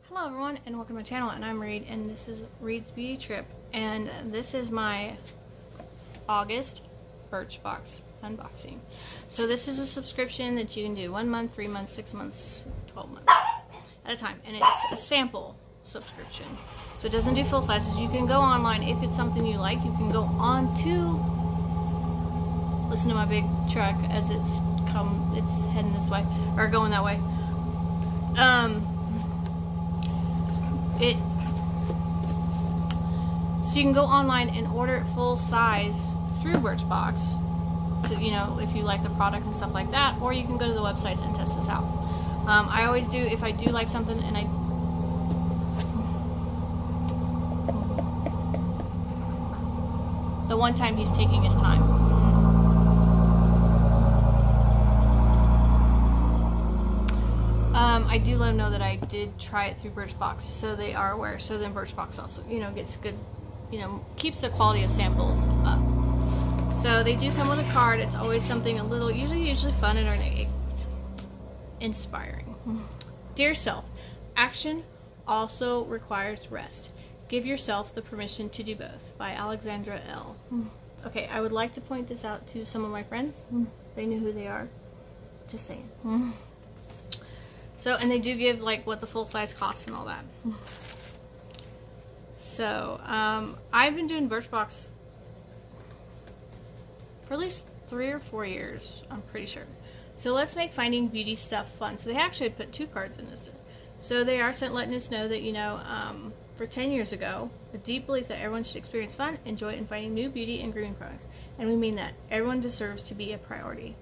Hello everyone and welcome to my channel, and I'm Reed and this is Reed's Beauty Trip, and this is my August Birchbox unboxing. So this is a subscription that you can do 1 month, 3 months, 6 months, 12 months at a time, and it's a sample subscription. So it doesn't do full sizes. You can go online if it's something you like. You can go on to listen to my big truck as it's heading this way or going that way. So you can go online and order it full size through Birchbox, to, you know, if you like the product and stuff like that, or you can go to the websites and test this out. I always do, if I do like something and the one time he's taking his time. I do let them know that I did try it through Birchbox, so they are aware. So then Birchbox also, you know, gets good, you know, keeps the quality of samples up. So they do come with a card. It's always something a little, usually fun and inspiring. Dear self, action also requires rest. Give yourself the permission to do both. By Alexandra L. Okay, I would like to point this out to some of my friends. They knew who they are. Just saying. So, and they do give like what the full size costs and all that. So, I've been doing Birchbox for at least 3 or 4 years, I'm pretty sure. So let's make finding beauty stuff fun. So they actually put 2 cards in this. So they are letting us know that, you know, for 10 years ago, the deep belief that everyone should experience fun, enjoy, and finding new beauty and grooming products. And we mean that. Everyone deserves to be a priority.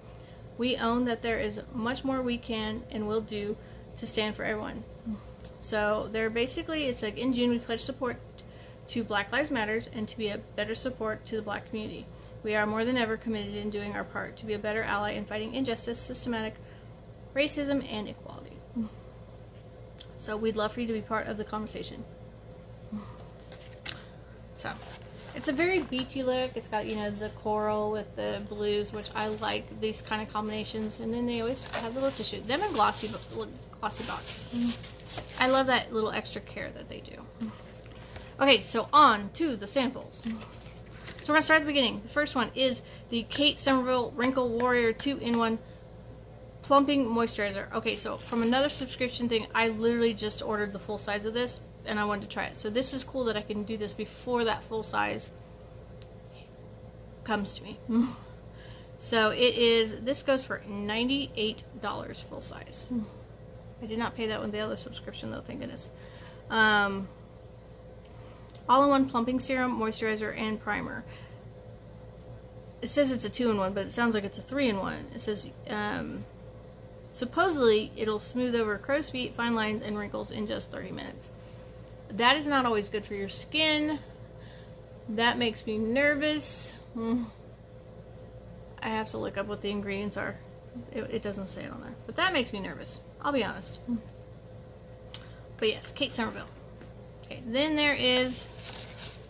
We own that there is much more we can and will do to stand for everyone. So they're basically, it's like in June we pledge support to Black Lives Matters and to be a better support to the Black community. We are more than ever committed in doing our part to be a better ally in fighting injustice, systematic racism, and equality. So we'd love for you to be part of the conversation. So it's a very beachy look. It's got, you know, the coral with the blues, which I like these kind of combinations. And then they always have the little tissue. Them and glossy box. I love that little extra care that they do. Okay, so on to the samples. So we're going to start at the beginning. The first one is the Kate Somerville Wrinkle Warrior 2-in-1 Plumping Moisturizer. Okay, so from another subscription thing, I literally just ordered the full size of this, and I wanted to try it. So this is cool that I can do this before that full size comes to me. So this goes for $98 full size. I did not pay that with the other subscription though, thank goodness. All-in-one plumping serum, moisturizer, and primer. It says it's a 2-in-1, but it sounds like it's a 3-in-1. It says, supposedly it'll smooth over crow's feet, fine lines, and wrinkles in just 30 minutes. That is not always good for your skin. That makes me nervous. I have to look up what the ingredients are. It doesn't say it on there. But that makes me nervous. I'll be honest. But yes, Kate Somerville. Okay, then there is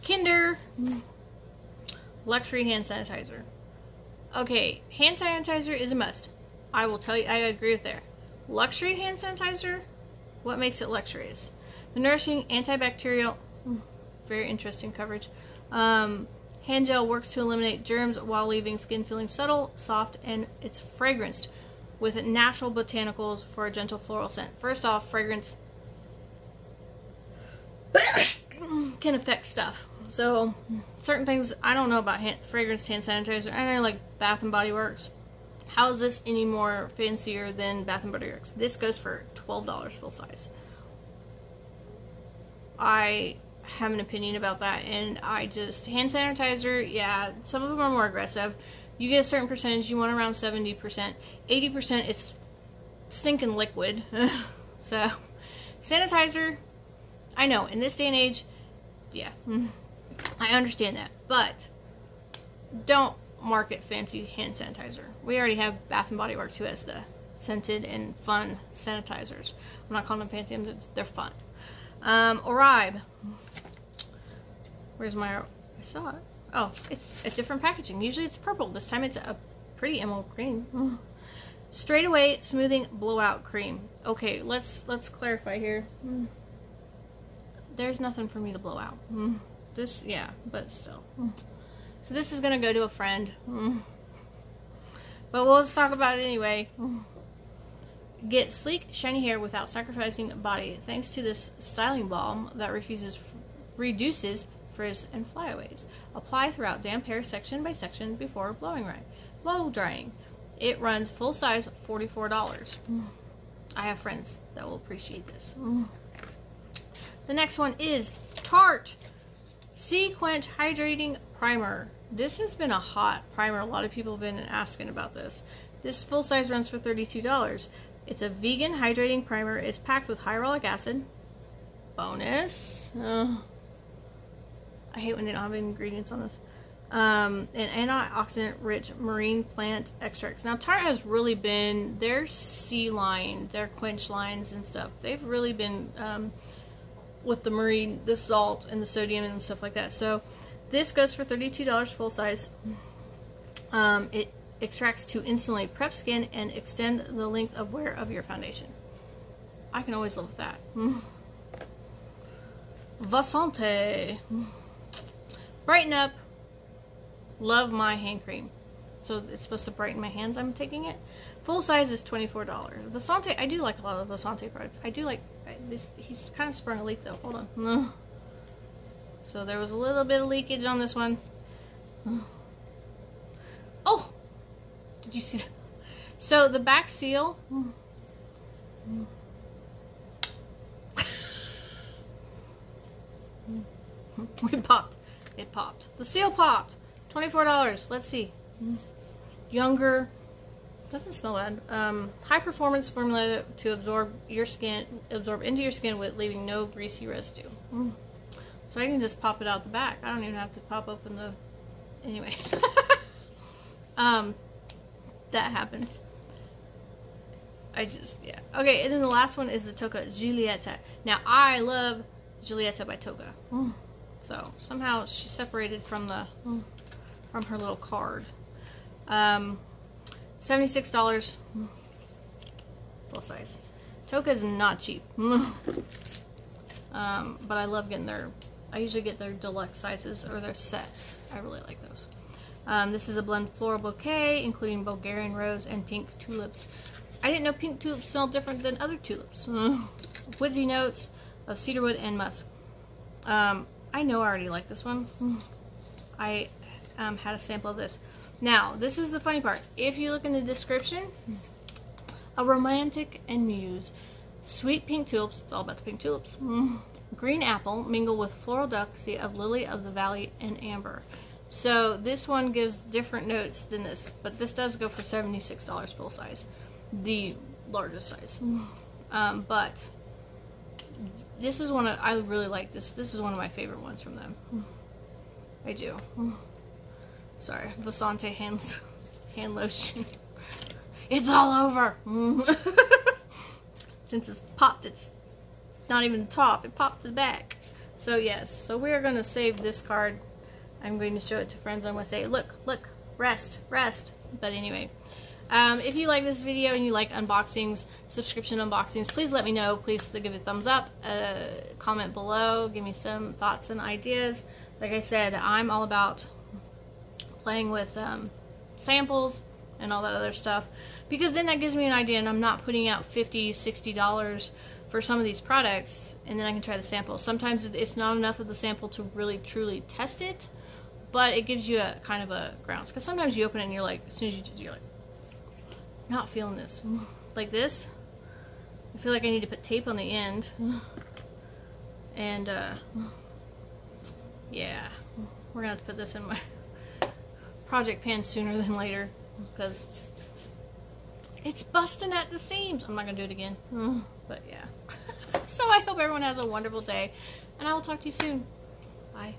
Kinder Luxury Hand Sanitizer. Okay, hand sanitizer is a must. I will tell you, I agree with there. Luxury hand sanitizer? What makes it luxurious? The nourishing antibacterial, very interesting coverage. Hand gel works to eliminate germs while leaving skin feeling subtle, soft, and it's fragranced with natural botanicals for a gentle floral scent. First off, fragrance can affect stuff. So certain things, I don't know about fragranced hand sanitizer. I know like Bath and Body Works. How is this any more fancier than Bath and Body Works? This goes for $12 full size. I have an opinion about that, and hand sanitizer, yeah, some of them are more aggressive. You get a certain percentage, you want around 70%. 80% it's stinking liquid. So sanitizer, I know in this day and age, yeah, I understand that, but don't market fancy hand sanitizer. We already have Bath and Body Works who has the scented and fun sanitizers. I'm not calling them fancy, they're fun. Oribe. Where's my... I saw it. Oh, it's a different packaging. Usually it's purple. This time it's a pretty emerald green. Straight away smoothing blowout cream. Okay, let's clarify here. there's nothing for me to blow out. This, yeah, but still. So this is gonna go to a friend. But let's talk about it anyway. Get sleek, shiny hair without sacrificing body thanks to this styling balm that reduces frizz and flyaways. Apply throughout damp hair section by section before blow drying. It runs full size, $44. I have friends that will appreciate this. The next one is Tarte Sea Quench Hydrating Primer. This has been a hot primer. A lot of people have been asking about this. This full size runs for $32. It's a vegan hydrating primer. It's packed with hyaluronic acid. Bonus. I hate when they don't have any ingredients on this. And antioxidant-rich marine plant extracts. Now, Tarte has really been, their sea line, their quench lines and stuff, they've really been with the marine, the salt and the sodium and stuff like that. So, this goes for $32 full size. It extracts to instantly prep skin and extend the length of wear of your foundation. I can always live with that. Vasante. Brighten up. Love my hand cream. So it's supposed to brighten my hands. I'm taking it. Full size is $24. Vasante, I do like a lot of Vasante products. I do like this. He's kind of sprung a leak though. Hold on. So there was a little bit of leakage on this one. Oh! Did you see that? So the back seal. We popped. It popped. The seal popped. $24. Let's see. Younger. Doesn't smell bad. High performance formula to absorb into your skin with leaving no greasy residue. So I can just pop it out the back. I don't even have to pop open the. Anyway. That happened. Yeah. Okay, and then the last one is the Tocca Giulietta. Now, I love Giulietta by Tocca. So, somehow she separated from from her little card. $76 full size. Tocca is not cheap. But I love getting I usually get their deluxe sizes or their sets. I really like those. This is a blend floral bouquet, including Bulgarian rose and pink tulips. I didn't know pink tulips smell different than other tulips. Woodsy notes of cedarwood and musk. I know I already like this one. I had a sample of this. Now, this is the funny part. If you look in the description, a romantic and muse. Sweet pink tulips. It's all about the pink tulips. Green apple mingle with floral delicacy of lily of the valley and amber. So this one gives different notes than this, but this does go for $76 full size, the largest size. But this is I really like this. This is one of my favorite ones from them. I do. Sorry, Vasante hand lotion. It's all over. Since it's popped, it's not even the top. It popped to the back. So yes, so we are going to save this card. I'm going to show it to friends. I'm going to say, look, rest. But anyway, if you like this video and you like unboxings, subscription unboxings, please let me know. Please give it a thumbs up, comment below, give me some thoughts and ideas. Like I said, I'm all about playing with samples and all that other stuff, because then that gives me an idea and I'm not putting out $50, $60 for some of these products, and then I can try the sample. Sometimes it's not enough of the sample to really truly test it, but it gives you a kind of a grounds, because sometimes you open it and you're like, as soon as you're like, not feeling this. Like this, I feel like I need to put tape on the end, and yeah, we're gonna have to put this in my project pan sooner than later, because it's busting at the seams. I'm not gonna do it again, but yeah. So I hope everyone has a wonderful day, and I will talk to you soon. Bye.